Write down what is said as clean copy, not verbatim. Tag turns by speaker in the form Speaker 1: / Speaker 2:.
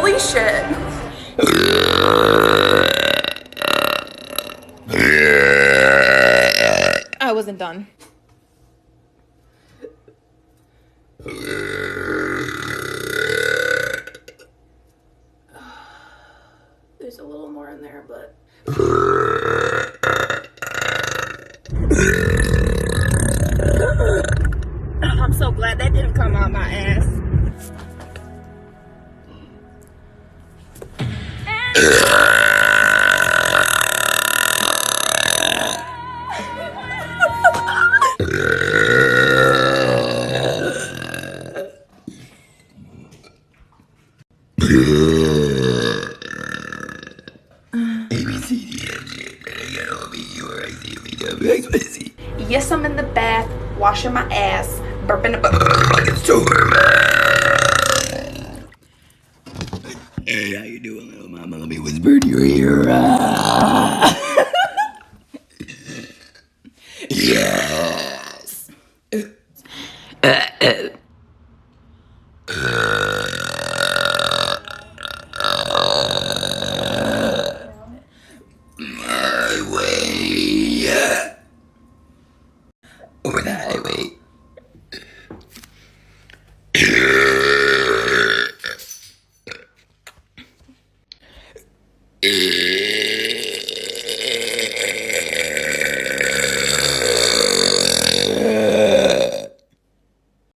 Speaker 1: completion. I wasn't done. There's a little more in there, but... I'm so glad that didn't come out my ass. Yes, I'm in the bath, washing my ass, burping like a storm.
Speaker 2: Hey, how you doing, little mama? Let me whisper in your ear. Yes.